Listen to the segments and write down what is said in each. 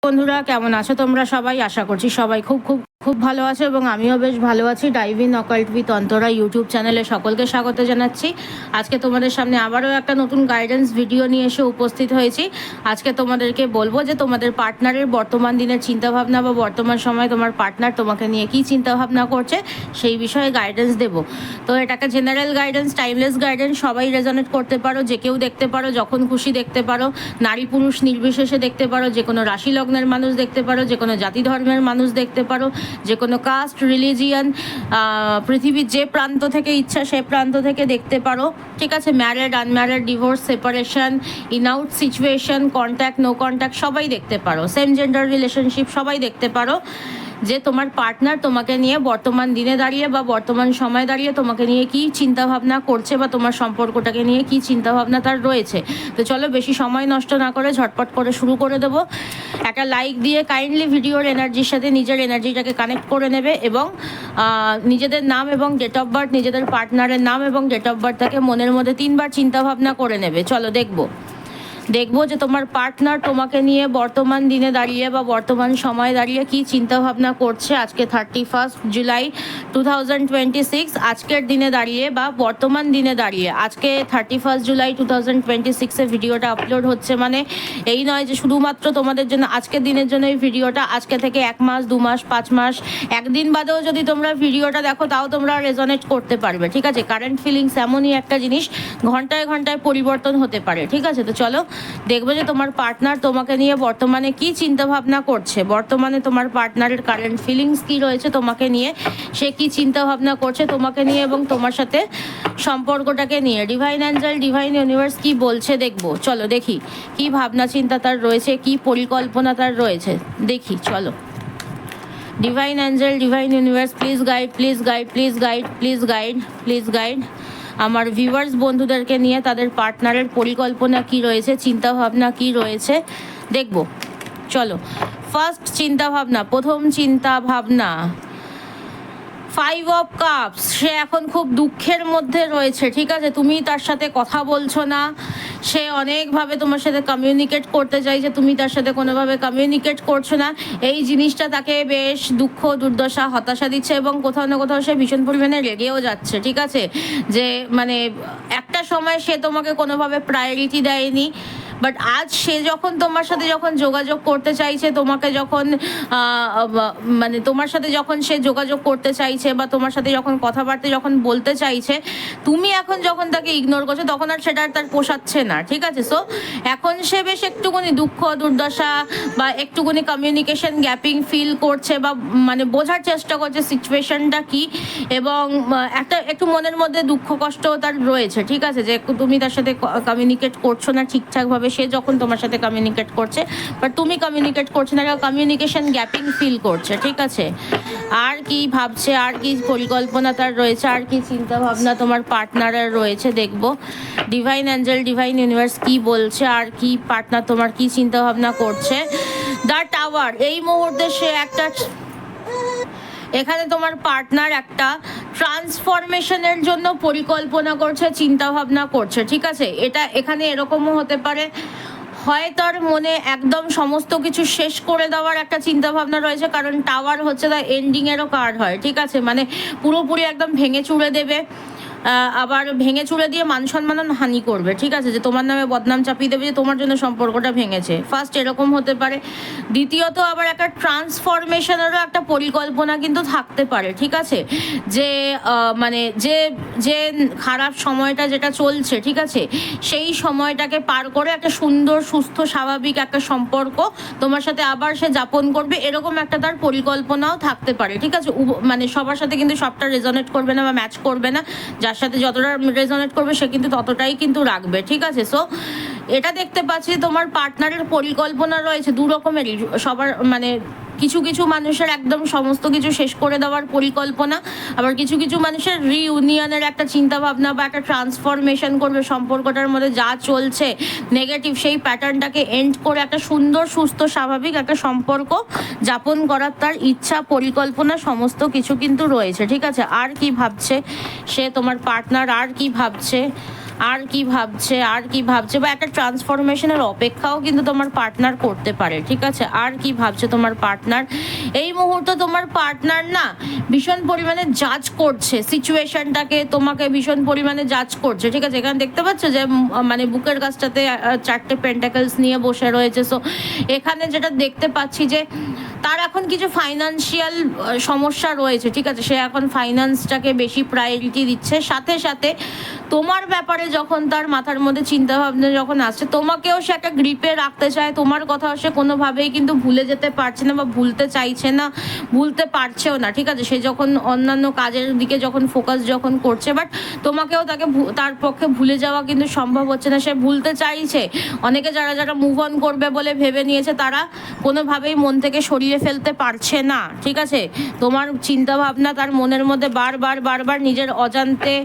বন্ধুরা, কেমন আছো তোমরা সবাই? আশা করছি সবাই খুব খুব খুব ভালো আছে এবং আমিও বেশ ভালো আছি। Dive in occult with Antara YouTube চ্যানেলে সকলকে স্বাগত জানাচ্ছি। আজকে তোমাদের সামনে আবারও একটা নতুন গাইডেন্স ভিডিও নিয়ে এসে উপস্থিত হয়েছি। আজকে তোমাদেরকে বলবো যে তোমাদের পার্টনারের বর্তমান দিনের চিন্তাভাবনা বা বর্তমান সময়ে তোমার পার্টনার তোমাকে নিয়ে কী চিন্তাভাবনা করছে সেই বিষয়ে গাইডেন্স দেব। তো এটাকে জেনারেল গাইডেন্স, টাইমলেস গাইডেন্স, সবাই রেজনেট করতে পারো, যে কেউ দেখতে পারো, যখন খুশি দেখতে পারো, নারী পুরুষ নির্বিশেষে দেখতে পারো, যে কোনো রাশি লগ্নের মানুষ দেখতে পারো, যে কোনো জাতি ধর্মের মানুষ দেখতে পারো, যে কোনো কাস্ট, রিলিজিয়ান, পৃথিবীর যে প্রান্ত থেকে ইচ্ছা সে প্রান্ত থেকে দেখতে পারো। ঠিক আছে, married, unmarried, divorce, separation, in out situation, contact, no contact সবাই দেখতে পারো, সেম জেন্ডার রিলেশনশিপ সবাই দেখতে পারো। যে তোমার পার্টনার তোমাকে নিয়ে বর্তমান দিনে দাঁড়িয়ে বা বর্তমান সময়ে দাঁড়িয়ে তোমাকে নিয়ে কী চিন্তাভাবনা করছে বা তোমার সম্পর্কটাকে নিয়ে কী চিন্তাভাবনা তার রয়েছে। তো চলো বেশি সময় নষ্ট না করে ঝটপট করে শুরু করে দেবো। একটা লাইক দিয়ে কাইন্ডলি ভিডিওর এনার্জির সাথে নিজের এনার্জিটাকে কানেক্ট করে নেবে এবং নিজেদের নাম এবং ডেট অফ বার্থ, নিজেদের পার্টনারের নাম এবং ডেট অফ বার্থটাকে মনের মধ্যে 3বার চিন্তাভাবনা করে নেবে। চলো দেখবো যে তোমার পার্টনার তোমাকে নিয়ে বর্তমান দিনে দাঁড়িয়ে বা বর্তমান সময়ে দাঁড়িয়ে কী চিন্তাভাবনা করছে। আজকে 31 জুলাই 2026 আজকের দিনে দাঁড়িয়ে বা বর্তমান দিনে দাঁড়িয়ে, আজকে 31 জুলাই 2026 ভিডিওটা আপলোড হচ্ছে, মানে এই নয় যে শুধুমাত্র তোমাদের জন্য আজকের দিনের জন্য এই ভিডিওটা। আজকে থেকে 1 মাস, 2 মাস, 5 মাস, একদিন বাদেও যদি তোমরা ভিডিওটা দেখো তাও তোমরা রেজনেট করতে পারবে। ঠিক আছে, কারেন্ট ফিলিংস এমনই একটা জিনিস, ঘন্টায় ঘন্টায় পরিবর্তন হতে পারে। ঠিক আছে, তো চলো দেখবো যে তোমার পার্টনার তোমাকে নিয়ে বর্তমানে কি চিন্তা ভাবনা করছে, বর্তমানে তোমার পার্টনারের কারেন্ট ফিলিংস কি রয়েছে তোমাকে নিয়ে, সে কি চিন্তা ভাবনা করছে তোমাকে নিয়ে এবং তোমার সাথে সম্পর্কটাকে নিয়ে। ডিভাইন অ্যাঞ্জেল, ডিভাইন ইউনিভার্স কি বলছে দেখবো। চলো দেখি কি ভাবনা চিন্তা তার রয়েছে, কি পরিকল্পনা তার রয়েছে, দেখি চলো। Divine angel, divine universe, please guide, please guide, please guide, please guide, please guide আমার ভিউয়ার্স বন্ধুদেরকে নিয়ে তাদের পার্টনারের পরিকল্পনা কি রয়েছে, চিন্তাভাবনা কি রয়েছে দেখব। চলো, ফার্স্ট চিন্তাভাবনা, প্রথম চিন্তাভাবনা 5 অফ কাপস। সে এখন খুব দুঃখের মধ্যে রয়েছে। ঠিক আছে, তুমি তার সাথে কথা বলছো না, সে অনেকভাবে তোমার সাথে কমিউনিকেট করতে চাইছে, তুমি তার সাথে কোনোভাবে কমিউনিকেট করছো না। এই জিনিসটা তাকে বেশ দুঃখ, দুর্দশা, হতাশা দিচ্ছে এবং কোথাও না কোথাও সে ভীষণ পরিমাণে রেগেও যাচ্ছে। ঠিক আছে, যে মানে একটা সময় সে তোমাকে কোনোভাবে প্রায়োরিটি দেয়নি, বাট আজ সে যখন তোমার সাথে যখন যোগাযোগ করতে চাইছে, তোমাকে যখন মানে তোমার সাথে যখন সে যোগাযোগ করতে চাইছে বা তোমার সাথে যখন কথাবার্তা যখন বলতে চাইছে, তুমি এখন যখন তাকে ইগনোর করছো তখন আর সেটা তার পোষাচ্ছে না। ঠিক আছে, সো এখন সে বেশ একটুখানি দুঃখ, দুর্দশা বা একটুখানি কমিউনিকেশন গ্যাপিং ফিল করছে বা মানে বোঝার চেষ্টা করছে সিচুয়েশনটা কি, এবং একটু মনের মধ্যে দুঃখ কষ্ট তার রয়েছে। ঠিক আছে, যে তুমি তার সাথে কমিউনিকেট করছো না ঠিকঠাকভাবে, সে যখন তোমার সাথে কমিউনিকেট করছে বাট তুমি কমিউনিকেট করছো না, কমিউনিকেশন গ্যাপিং ফিল করছে। ঠিক আছে, আর কি ভাবছে, আর কি পরিকল্পনা তার রয়েছে, আর কি চিন্তা ভাবনা তোমার পার্টনারের রয়েছে দেখব। ডিভাইন অ্যাঞ্জেল, ডিভাইন ইউনিভার্স কি বলছে, আর কি পার্টনার তোমার কি চিন্তা ভাবনা করছে। দ্য টাওয়ার, এই মুহূর্তে সে একটা, এখানে তোমার পার্টনার একটা ট্রান্সফরমেশনের জন্য পরিকল্পনা করছে, চিন্তা ভাবনা করছে। ঠিক আছে, এটা এখানে এরকমও হতে পারে, হয় তার মনে একদম সমস্ত কিছু শেষ করে দেওয়ার একটা চিন্তা ভাবনা রয়েছে, কারণ টাওয়ার হচ্ছে তার এন্ডিংয়েরও কার্ড হয়। ঠিক আছে, মানে পুরোপুরি একদম ভেঙে চুড়ে দেবে, আবার ভেঙে চুড়ে দিয়ে মান সম্মান হানি করবে। ঠিক আছে, যে তোমার নামে বদনাম চাপিয়ে দেবে যে তোমার জন্য সম্পর্কটা ভেঙেছে। ফার্স্ট এরকম হতে পারে, দ্বিতীয়ত আবার একটা ট্রান্সফরমেশনেরও একটা পরিকল্পনা কিন্তু থাকতে পারে। ঠিক আছে, যে মানে যে যে খারাপ সময়টা যেটা চলছে, ঠিক আছে, সেই সময়টাকে পার করে একটা সুন্দর, সুস্থ, স্বাভাবিক একটা সম্পর্ক তোমার সাথে আবার সে যাপন করবে, এরকম একটা তার পরিকল্পনাও থাকতে পারে। ঠিক আছে, মানে সবার সাথে কিন্তু সবটা রেজনেট করবে না বা ম্যাচ করবে না, যার সাথে যতটা রেজনেট করবে সে কিন্তু ততটাই কিন্তু রাখবে। ঠিক আছে, সো এটা দেখতে পাচ্ছি তোমার পার্টনারের পরিকল্পনা রয়েছে দু রকমেরই। সবার মানে কিছু কিছু মানুষের একদম সমস্ত কিছু শেষ করে দেওয়ার পরিকল্পনা, আবার কিছু কিছু মানুষের রিইউনিয়নের একটা চিন্তা ভাবনা বা একটা ট্রান্সফরমেশন করবে, সম্পর্কটার মধ্যে যা চলছে নেগেটিভ সেই প্যাটার্নটাকে এন্ড করে একটা সুন্দর, সুস্থ, স্বাভাবিক একটা সম্পর্ক যাপন করার তার ইচ্ছা, পরিকল্পনা সমস্ত কিছু কিন্তু রয়েছে। ঠিক আছে, আর কি ভাবছে সে, তোমার পার্টনার আর কি ভাবছে, আর কি ভাবছে, আর কি ভাবছে, বা একটা ট্রান্সফরমেশনের অপেক্ষাও কিন্তু তোমার পার্টনার করতে পারে, ঠিক আছে। আর কি ভাবছে তোমার পার্টনার এই মুহূর্তে? তোমার পার্টনার না ভীষণ পরিমাণে জাজ করছে সিচুয়েশনটাকে, তোমাকে ভীষণ পরিমাণে জাজ করছে, ঠিক আছে। এখানে দেখতে পাচ্ছ যে মানে বুকের কাছটাতে 4টে পেন্টাকলস নিয়ে বসে রয়েছে। সো এখানে যেটা দেখতে পাচ্ছি যে তার এখন কিছু ফাইন্যান্সিয়াল সমস্যা রয়েছে, ঠিক আছে। সে এখন ফাইন্যান্সটাকে বেশি প্রায়োরিটি দিচ্ছে, সাথে সাথে তোমার ব্যাপারে যখন তার মাথার মধ্যে চিন্তা ভাবনা যখন আসছে, তোমাকেও সে একটা গ্রিপে রাখতে চায়, তোমার কথা সে কোনোভাবেই কিন্তু ভুলে যেতে পারছে না বা ভুলতে চাইছে না, ভুলতে পারছেও না, ঠিক আছে। সে যখন অন্যান্য কাজের দিকে যখন ফোকাস যখন করছে, বাট তোমাকেও তার পক্ষে ভুলে যাওয়া কিন্তু সম্ভব হচ্ছে না। সে ভুলতে চাইছে, অনেকে যারা যারা মুভ অন করবে বলে ভেবে নিয়েছে তারা কোনোভাবেই মন থেকে সরিয়ে ফেলতে পারছে না, ঠিক আছে। তোমার চিন্তা ভাবনা তার মনের মধ্যে বারবার বারবার নিজের অজান্তে,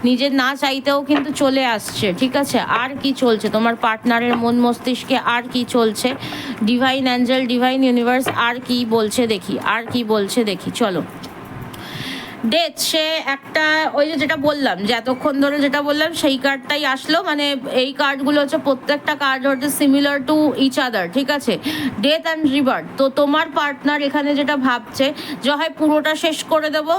নিজের না চাইতেও কিন্তু চলে আসছে, ঠিক আছে। আর কি চলছে তোমার পার্টনারের মন মস্তিষ্কে, আর কি চলছে? ডিভাইন অ্যাঞ্জেল, ডিভাইন ইউনিভার্স আর কি বলছে দেখি, আর কি বলছে দেখি, চলো। ডেথ, সে একটা ওই যে যেটা বললাম, যে এতক্ষণ ধরে যেটা বললাম সেই কার্ডটাই আসলো। মানে এই কার্ডগুলো হচ্ছে প্রত্যেকটা কার্ড হচ্ছে সিমিলার টু ইচ আদার, ঠিক আছে। Death and rebirth. তো তোমার পার্টনার এখানে যেটা ভাবছে যে হয় পুরোটা শেষ করে দেব,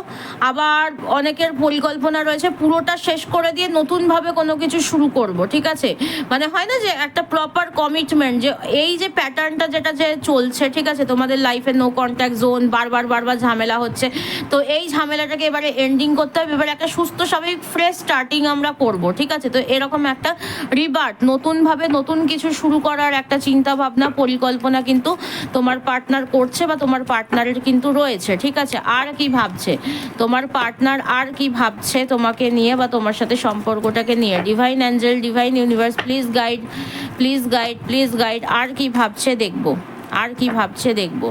আবার অনেকের পরিকল্পনা রয়েছে পুরোটা শেষ করে দিয়ে নতুনভাবে কোনো কিছু শুরু করব, ঠিক আছে। মানে হয় না যে একটা প্রপার কমিটমেন্ট, যে এই যে প্যাটার্নটা যেটা যে চলছে, ঠিক আছে, তোমাদের লাইফে নো কন্ট্যাক্ট জোন, বারবার বারবার ঝামেলা হচ্ছে, তো এই ঝামেলাটাকে এবারে এন্ডিং করতে হবে, এবারে একটা সুস্থ স্বাভাবিক ফ্রেশ স্টার্টিং আমরা করব, ঠিক আছে। তো এরকম একটা রিবার্থ, নতুনভাবে নতুন কিছু শুরু করার একটা চিন্তা ভাবনা পরিকল্পনা কিন্তু তোমার পার্টনার করছে বা তোমার পার্টনারের কিন্তু রয়েছে, ঠিক আছে। আর কি ভাবছে তোমার পার্টনার, আর কি ভাবছে তোমাকে নিয়ে বা তোমার সাথে সম্পর্কটাকে নিয়ে? Divine angel, divine universe, please guide, please guide, please guide. আর কি ভাবছে দেখবো, আর কি ভাবছে দেখবো।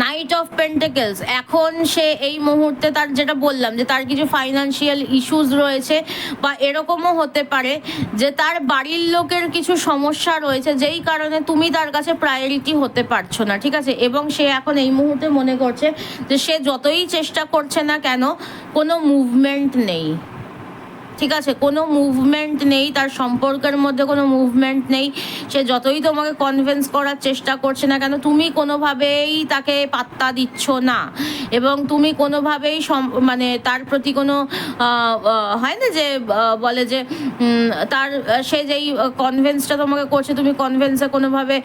নাইট অফ পেন্টেকেলস, এখন সে এই মুহূর্তে তার যেটা বললাম যে তার কিছু ফাইন্যান্সিয়াল ইস্যুস রয়েছে, বা এরকমও হতে পারে যে তার বাড়ির লোকের কিছু সমস্যা রয়েছে যেই কারণে তুমি তার কাছে প্রায়োরিটি হতে পারছো না, ঠিক আছে। এবং সে এখন এই মুহূর্তে মনে করছে যে সে যতই চেষ্টা করছে না কেন কোনো মুভমেন্ট নেই, ঠিক আছে, কোনো মুভমেন্ট নেই, তার সম্পর্কের মধ্যে কোনো মুভমেন্ট নেই। সে যতই তোমাকে কনভিন্স করার চেষ্টা করছে না কেন, তুমি কোনোভাবেই তাকে পাত্তা দিচ্ছ না, এবং তুমি কোনোভাবেই মানে তার প্রতি কোনো হয় না যে বলে যে তার সে যেই কনভিন্সটা তোমাকে করছে, তুমি কনভিন্সে কোনোভাবে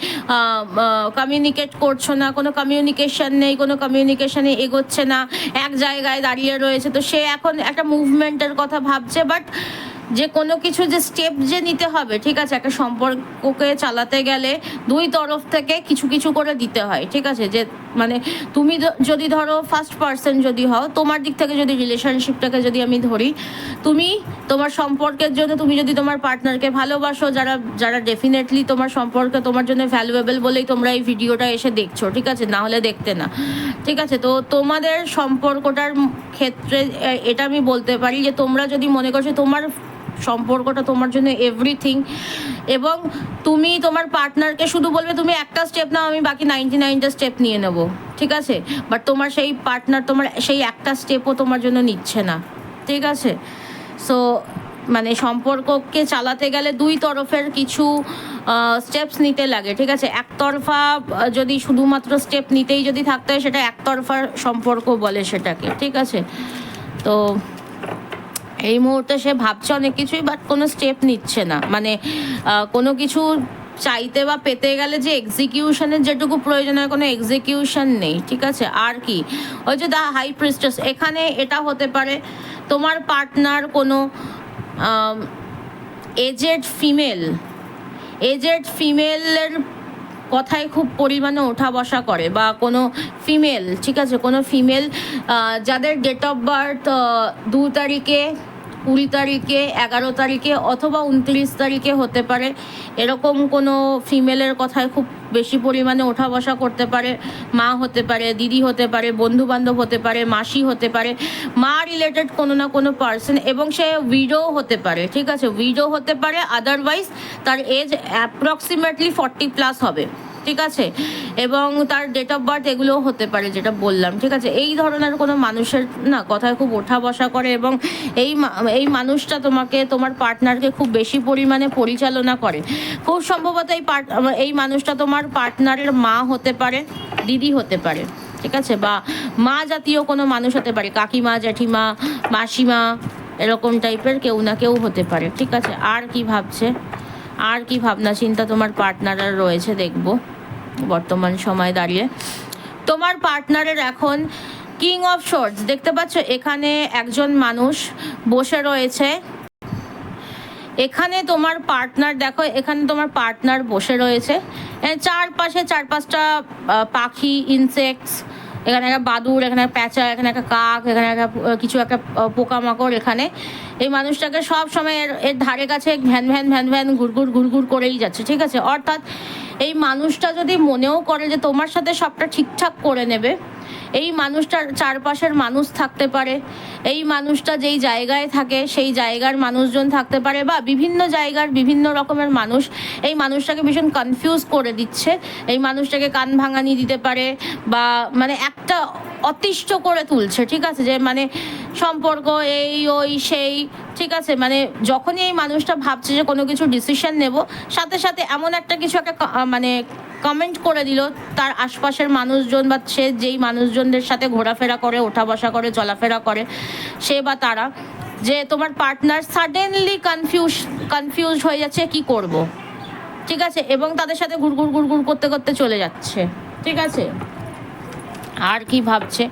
কমিউনিকেট করছো না, কোনো কমিউনিকেশন নেই, কোনো কমিউনিকেশনে এগোচ্ছে না, এক জায়গায় দাঁড়িয়ে রয়েছে। তো সে এখন একটা মুভমেন্টের কথা ভাবছে, বাট যে কোনো কিছু যে স্টেপ যে নিতে হবে, ঠিক আছে, একটা সম্পর্ককে চালাতে গেলে দুই তরফ থেকে কিছু কিছু করে দিতে হয়, ঠিক আছে। যে মানে তুমি যদি ধরো ফার্স্ট পার্সন যদি হও, তোমার দিক থেকে যদি রিলেশনশিপটাকে যদি আমি ধরি, তুমি তোমার সম্পর্কের জন্য তুমি যদি তোমার পার্টনারকে ভালোবাসো, যারা যারা ডেফিনেটলি তোমার সম্পর্কে তোমার জন্য ভ্যালুয়েবল বলেই তোমরা এই ভিডিওটা এসে দেখছো, ঠিক আছে, না হলে দেখতে না, ঠিক আছে। তো তোমাদের সম্পর্কটার ক্ষেত্রে এটা আমি বলতে পারি যে তোমরা যদি মনে করছো তোমার সম্পর্কটা তোমার জন্য এভরিথিং, এবং তুমি তোমার পার্টনারকে শুধু বলবে তুমি একটা স্টেপ নাও, আমি বাকি 99টা স্টেপ নিয়ে নেবো, ঠিক আছে, বাট তোমার সেই পার্টনার তোমার সেই একটা স্টেপও তোমার জন্য নিচ্ছে না, ঠিক আছে। সো মানে সম্পর্ককে চালাতে গেলে দুই তরফের কিছু স্টেপস নিতে লাগে, ঠিক আছে। একতরফা যদি শুধুমাত্র স্টেপ নিতেই যদি থাকতে হয়, সেটা একতরফা সম্পর্ক বলে সেটাকে, ঠিক আছে। তো এই মুহূর্তে সে ভাবছে অনেক কিছুই, বাট কোনো স্টেপ নিচ্ছে না, মানে কোনো কিছু চাইতে বা পেতে গেলে যে এক্সিকিউশনের যেটুকু প্রয়োজন হয় কোনো এক্সিকিউশন নেই, ঠিক আছে। আর কি ওই যে দ্য হাই প্রিস্টেস, এখানে এটা হতে পারে তোমার পার্টনার কোনো এজেড ফিমেলের কথায় খুব পরিমাণে ওঠা বসা করে, বা কোনো ফিমেল, ঠিক আছে, কোনো ফিমেল যাদের ডেট অফ বার্থ 2 তারিখে, 20 তারিখে, 11 তারিখে অথবা 29 তারিখে হতে পারে, এরকম কোনো ফিমেলের কথায় খুব বেশি পরিমাণে ওঠা বসা করতে পারে। মা হতে পারে, দিদি হতে পারে, বন্ধু বান্ধব হতে পারে, মাসি হতে পারে, মা রিলেটেড কোনো না কোনো পার্সন, এবং সে উইডো হতে পারে, ঠিক আছে, উইডো হতে পারে, আদারওয়াইজ তার এজ অ্যাপ্রক্সিমেটলি 40+ হবে, ঠিক আছে, এবং তার ডেট অফ বার্থ এগুলোও হতে পারে যেটা বললাম, ঠিক আছে। এই ধরনের কোনো মানুষের না কথায় খুব ওঠা বসা করে, এবং এই মানুষটা তোমার পার্টনারকে খুব বেশি পরিমাণে পরিচালনা করে। খুব সম্ভবত এই মানুষটা তোমার পার্টনারের মা হতে পারে, দিদি হতে পারে, ঠিক আছে, বা মা জাতীয় কোনো মানুষ হতে পারে, কাকিমা, জেঠিমা, মাসিমা, এরকম টাইপের কেউ না কেউ হতে পারে, ঠিক আছে। আর কি ভাবছে, আর কি ভাবনা চিন্তা তোমার পার্টনারের রয়েছে দেখব বর্তমান সময় দাঁড়িয়ে। তোমার পার্টনারের এখন কিং অফ শোর্টস দেখতে পাচ্ছ, এখানে একজন মানুষ বসে রয়েছে। এখানে তোমার পার্টনার দেখো, এখানে তোমার পার্টনার বসে রয়েছে, চারপাশে 4-5টা পাখি, ইনসেক্টস, এখানে একটা বাদুড়, এখানে একটা প্যাঁচা, এখানে একটা কাক, এখানে কিছু একটা পোকামাকড়। এখানে এই মানুষটাকে সব সময় এর ধারে কাছে ভ্যান ভ্যান ভ্যান ভ্যান ঘুরঘুর ঘুরঘুর করেই যাচ্ছে, ঠিক আছে। অর্থাৎ এই মানুষটা যদি মনেও করে যে তোমার সাথে সবটা ঠিকঠাক করে নেবে, এই মানুষটার চারপাশের মানুষ থাকতে পারে, এই মানুষটা যেই জায়গায় থাকে সেই জায়গার মানুষজন থাকতে পারে, বা বিভিন্ন জায়গার বিভিন্ন রকমের মানুষ এই মানুষটাকে ভীষণ কনফিউজ করে দিচ্ছে, এই মানুষটাকে কান ভাঙানি দিতে পারে, বা মানে একটা অতিষ্ঠ করে তুলছে, ঠিক আছে, যে মানে সম্পর্ক এই ওই সেই, ঠিক আছে। মানে যখনই এই মানুষটা ভাবছে যে কোনো কিছু ডিসিশন নেব, সাথে সাথে এমন একটা কিছু একটা মানে কমেন্ট করে দিল তার আশপাশের মানুষজন, বা সে যেই মানুষজনদের সাথে ঘোরাফেরা করে, ওঠা বসা করে, চলাফেরা করে, সে বা তারা, যে তোমার পার্টনার সাডেনলি কনফিউজ হয়ে যাচ্ছে কি করব, ঠিক আছে, এবং তাদের সাথে ঘুরঘুর ঘুরঘুর করতে করতে চলে যাচ্ছে, ঠিক আছে। আর কি ভাবছে,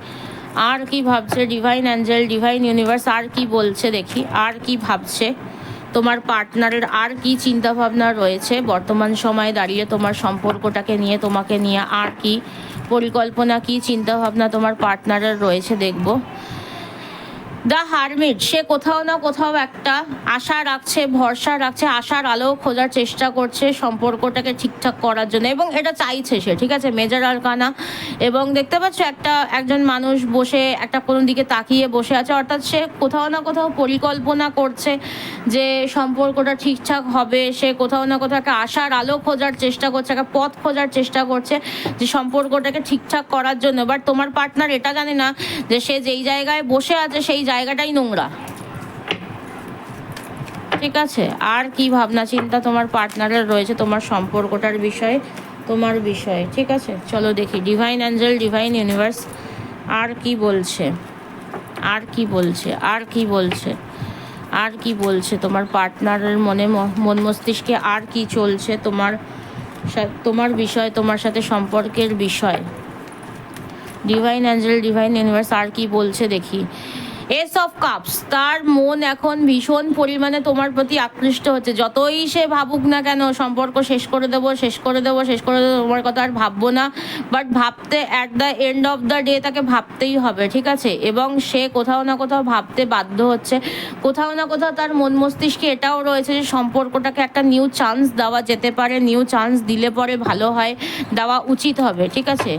আর কি ভাবছে ডিভাইন অ্যাঞ্জেল, ডিভাইন ইউনিভার্স আর কি বলছে দেখি, আর কি ভাবছে তোমার পার্টনারের, আর কি চিন্তা ভাবনা রয়েছে বর্তমান সময়ে দাঁড়িয়ে তোমার সম্পর্কটাকে নিয়ে, তোমাকে নিয়ে আর কি পরিকল্পনা, কি চিন্তা ভাবনা তোমার পার্টনারের রয়েছে দেখব। দ্য হারমিট, সে কোথাও না কোথাও একটা আশা রাখছে, ভরসা রাখছে, আশার আলো খোঁজার চেষ্টা করছে সম্পর্কটাকে ঠিকঠাক করার জন্য, এবং এটা চাইছে সে, ঠিক আছে। মেজর আরকানা, এবং দেখতে পাচ্ছ একজন মানুষ বসে একটা কোনো দিকে তাকিয়ে বসে আছে, অর্থাৎ সে কোথাও না কোথাও পরিকল্পনা করছে যে সম্পর্কটা ঠিকঠাক হবে, সে কোথাও না কোথাও একটা আশার আলো খোঁজার চেষ্টা করছে, একটা পথ খোঁজার চেষ্টা করছে যে সম্পর্কটাকে ঠিকঠাক করার জন্য। বাট তোমার পার্টনার এটা জানে না যে সে যেই জায়গায় বসে আছে সেই জায়গাটাই নোংরা, ঠিক আছে। আর কি ভাবনা চিন্তা তোমার পার্টনারের রয়েছে তোমার সম্পর্কটার বিষয়ে, তোমার বিষয়ে, ঠিক আছে। চলো দেখি ডিভাইন অ্যাঞ্জেল, ডিভাইন ইউনিভার্স আর কি বলছে, আর কি বলছে, আর কি বলছে, আর কি বলছে তোমার পার্টনারের মন মস্তিষ্কে, আর কি চলছে তোমার বিষয়, তোমার সাথে সম্পর্কের বিষয়। ডিভাইন অ্যাঞ্জেল, ডিভাইন ইউনিভার্স আর কি বলছে দেখি। এস অফ কাপস, তার মন এখন ভীষণ পরিমাণে তোমার প্রতি আকৃষ্ট হচ্ছে। যতই সে ভাবুক না কেন সম্পর্ক শেষ করে দেবো, শেষ করে দেবো, শেষ করে দেবো, তোমার কথা আর ভাববো না, বাট ভাবতে at the end of the day তাকে ভাবতেই হবে, ঠিক আছে। এবং সে কোথাও না কোথাও ভাবতে বাধ্য হচ্ছে, কোথাও না কোথাও তার মন মস্তিষ্কে এটাও রয়েছে যে সম্পর্কটাকে একটা নিউ চান্স দেওয়া যেতে পারে, নিউ চান্স দিলে পরে ভালো হয়, দেওয়া উচিত হবে, ঠিক আছে।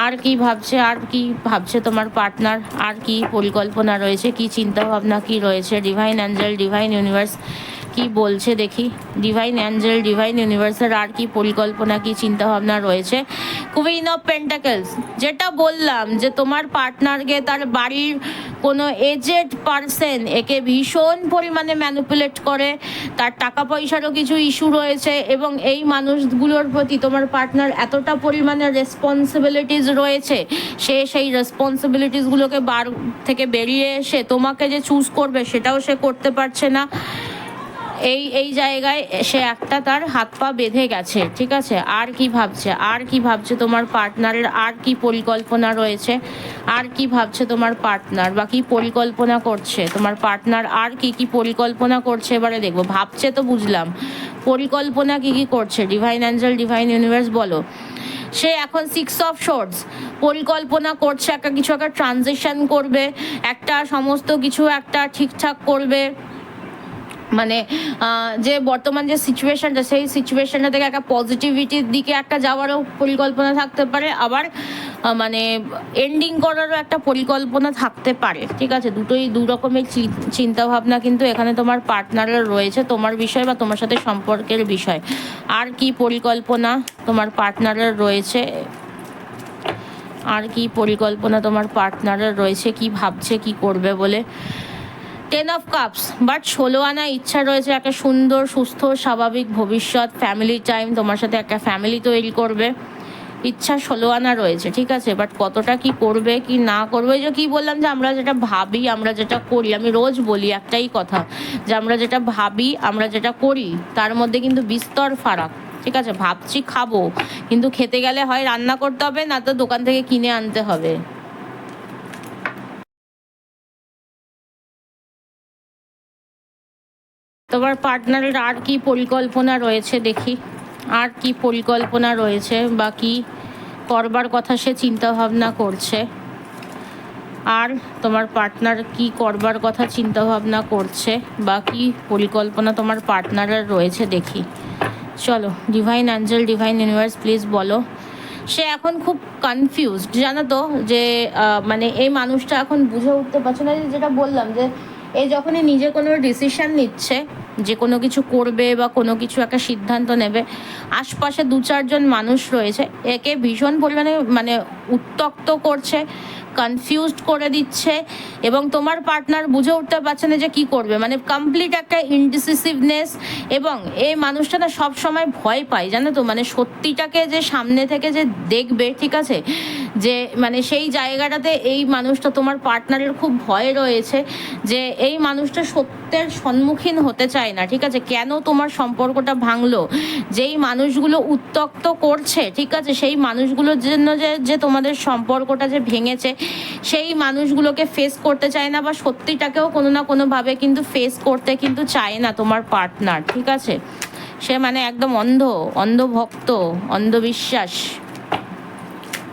আর কি ভাবছে, আর কি ভাবছে তোমার পার্টনার, আর কি পরিকল্পনা রয়েছে, কি চিন্তা ভাবনা কি রয়েছে। ডিভাইন অ্যাঞ্জেল, ডিভাইন ইউনিভার্স কি বলছে দেখি। ডিভাইন অ্যাঞ্জেল, ডিভাইন ইউনিভার্সের আর কি পরিকল্পনা, কি চিন্তা ভাবনা রয়েছে। কুইন অফ পেন্টাকেলস, যেটা বললাম যে তোমার পার্টনারকে তার বাড়ির কোনো এজেড পারসন একে ভীষণ পরিমাণে ম্যানিপুলেট করে, তার টাকা পয়সারও কিছু ইস্যু রয়েছে, এবং এই মানুষগুলোর প্রতি তোমার পার্টনার এতটা পরিমাণে রেসপন্সিবিলিটিস রয়েছে, সে সেই রেসপন্সিবিলিটিসগুলোকে থেকে বেরিয়ে এসে তোমাকে যে চুজ করবে সেটাও সে করতে পারছে না। এই জায়গায় সে একটা তার হাত পা বেঁধে গেছে, ঠিক আছে। আর কি ভাবছে, আর কি ভাবছে তোমার পার্টনারের, আর কি পরিকল্পনা রয়েছে, আর কি ভাবছে তোমার পার্টনার, বা কি পরিকল্পনা করছে তোমার পার্টনার, আর কি কি পরিকল্পনা করছে এবারে দেখবো। ভাবছে তো বুঝলাম, পরিকল্পনা কি কি করছে। ডিভাইন অ্যাঞ্জেল, ডিভাইন ইউনিভার্স বলো। সে এখন 6 অফ শোর্টস, পরিকল্পনা করছে একটা কিছু একটা ট্রানজিশন করবে, একটা সমস্ত কিছু একটা ঠিকঠাক করবে, মানে যে বর্তমান যে সিচুয়েশনটা সেই সিচুয়েশনটা থেকে একটা পজিটিভিটির দিকে একটা যাওয়ারও পরিকল্পনা থাকতে পারে। আবার মানে এন্ডিং করারও একটা পরিকল্পনা থাকতে পারে, ঠিক আছে। দু রকমের চিন্তাভাবনা কিন্তু এখানে তোমার পার্টনারের রয়েছে তোমার বিষয় বা তোমার সাথে সম্পর্কের বিষয়। আর কি পরিকল্পনা তোমার পার্টনারের রয়েছে, আর কি পরিকল্পনা তোমার পার্টনারের রয়েছে, কি ভাবছে কি করবে বলে। 10 অফ কাপস, বাট 16 আনা ইচ্ছা রয়েছে একটা সুন্দর সুস্থ স্বাভাবিক ভবিষ্যৎ, ফ্যামিলি টাইম, তোমার সাথে একটা ফ্যামিলি তৈরি করবে ইচ্ছা 16 আনা রয়েছে, ঠিক আছে। বাট কতটা কি করবে কি না করবে, যে কি বললাম যে আমরা যেটা ভাবি আমরা যেটা করি, আমি রোজ বলি একটাই কথা যে আমরা যেটা ভাবি আমরা যেটা করি তার মধ্যে কিন্তু বিস্তর ফারাক, ঠিক আছে। ভাবছি খাবো, কিন্তু খেতে গেলে হয় রান্না করতে হবে না তো দোকান থেকে কিনে আনতে হবে। তোমার পার্টনারের আর কি পরিকল্পনা রয়েছে দেখি, আর কি পরিকল্পনা রয়েছে বা কি করবার কথা সে চিন্তা ভাবনা করছে, আর তোমার পার্টনার কি করবার কথা চিন্তা ভাবনা করছে বা কি পরিকল্পনা তোমার পার্টনারের রয়েছে দেখি। চলো divine angel, divine universe please বলো। সে এখন খুব কনফিউজড, জানো তো, যে মানে এই মানুষটা এখন বুঝে উঠতে পারছে না, যেটা বললাম যে এই যখনই নিজে কোনো ডিসিশন নিচ্ছে যে কোনো কিছু করবে বা কোনো কিছু একটা সিদ্ধান্ত নেবে, আশপাশে 2-4 জন মানুষ রয়েছে একে ভীষণ পরিমাণে মানে উত্তক্ত করছে, কনফিউজড করে দিচ্ছে, এবং তোমার পার্টনার বুঝে উঠতে পারছে না যে কী করবে, মানে কমপ্লিট একটা ইনডিসিসিভনেস। এবং এই মানুষটা না সব সময় ভয় পায়, জানো তো, মানে সত্যিটাকে যে সামনে থেকে যে দেখবে, ঠিক আছে, যে মানে সেই জায়গাটাতে এই মানুষটা তোমার পার্টনারের খুব ভয় রয়েছে যে এই মানুষটা সত্যের সম্মুখীন হতে চায় না, ঠিক আছে। কেন তোমার সম্পর্কটা ভাঙলো, যেই মানুষগুলো উত্তক্ত করছে, ঠিক আছে, সেই মানুষগুলোর জন্য যে তোমাদের সম্পর্কটা যে ভেঙেছে, সেই মানুষগুলোকে ফেস করতে চায় না, বা সত্যিটাকেও কোনো না কোনোভাবে কিন্তু ফেস করতে কিন্তু চায় না তোমার পার্টনার, ঠিক আছে। সে মানে একদম অন্ধভক্ত, অন্ধবিশ্বাস,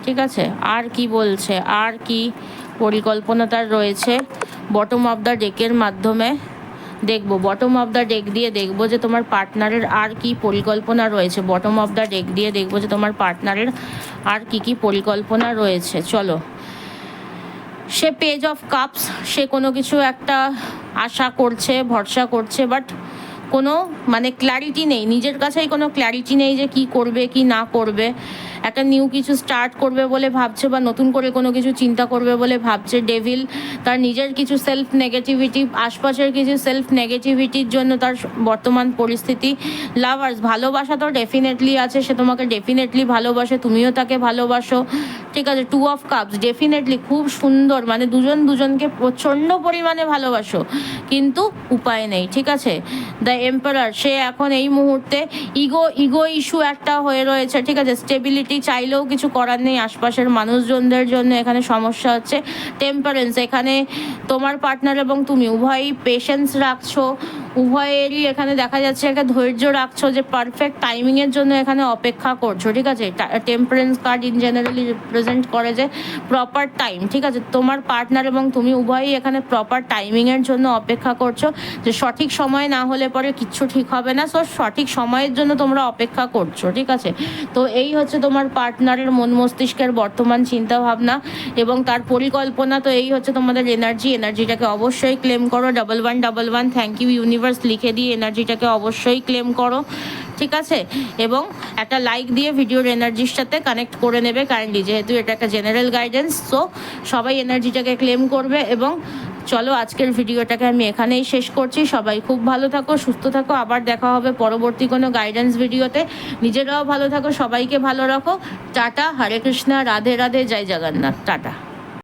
ঠিক আছে। আর কি বলছে, আর কি পরিকল্পনা তার রয়েছে বটম অফ দ্য ডেকের মাধ্যমে দেখবো, বটম অফ দ্য ডেক দিয়ে দেখবো যে তোমার পার্টনারের আর কি পরিকল্পনা রয়েছে, বটম অফ দ্য ডেক দিয়ে দেখবো যে তোমার পার্টনারের আর কি পরিকল্পনা রয়েছে। চলো, সে পেজ অফ কাপস, সে কোনো কিছু একটা আশা করছে, ভরসা করছে, বাট কোনো মানে ক্ল্যারিটি নেই, নিজের কাছেই কোনো ক্ল্যারিটি নেই যে কি করবে কি না করবে। একটা নিউ কিছু স্টার্ট করবে বলে ভাবছে, বা নতুন করে কোনো কিছু চিন্তা করবে বলে ভাবছে। ডেভিল তার নিজের কিছু সেলফ নেগেটিভিটি, আশপাশের কিছু সেলফ নেগেটিভিটির জন্য তার বর্তমান পরিস্থিতি। লাভার্স, ভালোবাসা তো ডেফিনেটলি আছে, সে তোমাকে ডেফিনেটলি ভালোবাসে, তুমিও তাকে ভালোবাসো, ঠিক আছে। 2 অফ কাপস, ডেফিনেটলি খুব সুন্দর, মানে দুজন দুজনকে প্রচণ্ড পরিমাণে ভালোবাসো, কিন্তু উপায় নেই, ঠিক আছে। দ্য এম্পারার, সে এখন এই মুহূর্তে ইগো ইস্যু একটা হয়ে রয়েছে, ঠিক আছে। স্টেবিলিটি চাইলেও কিছু করার নেই, আশপাশের মানুষজনদের জন্য এখানে সমস্যা হচ্ছে। টেম্পারেন্স, এখানে তোমার পার্টনার এবং তুমি উভয়ই পেশেন্স রাখছো, উভয়েরই এখানে দেখা যাচ্ছে একটা ধৈর্য রাখছো, যে পারফেক্ট টাইমিংয়ের জন্য এখানে অপেক্ষা করছো, ঠিক আছে। Temperance card in generally represent করে যে প্রপার টাইম, ঠিক আছে। তোমার পার্টনার এবং তুমি উভয়ই এখানে প্রপার টাইমিংয়ের জন্য অপেক্ষা করছো, যে সঠিক সময় না হলে পরে কিচ্ছু ঠিক হবে না, সো সঠিক সময়ের জন্য তোমরা অপেক্ষা করছো, ঠিক আছে। তো এই হচ্ছে তোমার পার্টনারের মন মস্তিষ্কের বর্তমান চিন্তা ভাবনা এবং তার পরিকল্পনা। তো এই হচ্ছে তোমাদের এনার্জিটাকে অবশ্যই ক্লেম করো। 1111 থ্যাংক ইউ ইউনিভার্স লিখে দিয়ে এনার্জিটাকে অবশ্যই ক্লেম করো, ঠিক আছে। এবং একটা লাইক দিয়ে ভিডিওর এনার্জির সাথে কানেক্ট করে নেবে কাইন্ডলি, যেহেতু এটা একটা জেনারেল গাইডেন্স, সো সবাই এনার্জিটাকে ক্লেম করবে। এবং চলো, আজকের ভিডিওটাকে আমি এখানেই শেষ করছি। সবাই খুব ভালো থাকো, সুস্থ থাকো, আবার দেখা হবে পরবর্তী কোনো গাইডেন্স ভিডিওতে। নিজেরাও ভালো থাকো, সবাইকে ভালো রাখো। টাটা, হরে কৃষ্ণা, রাধে রাধে, জয় জগন্নাথ, টাটা।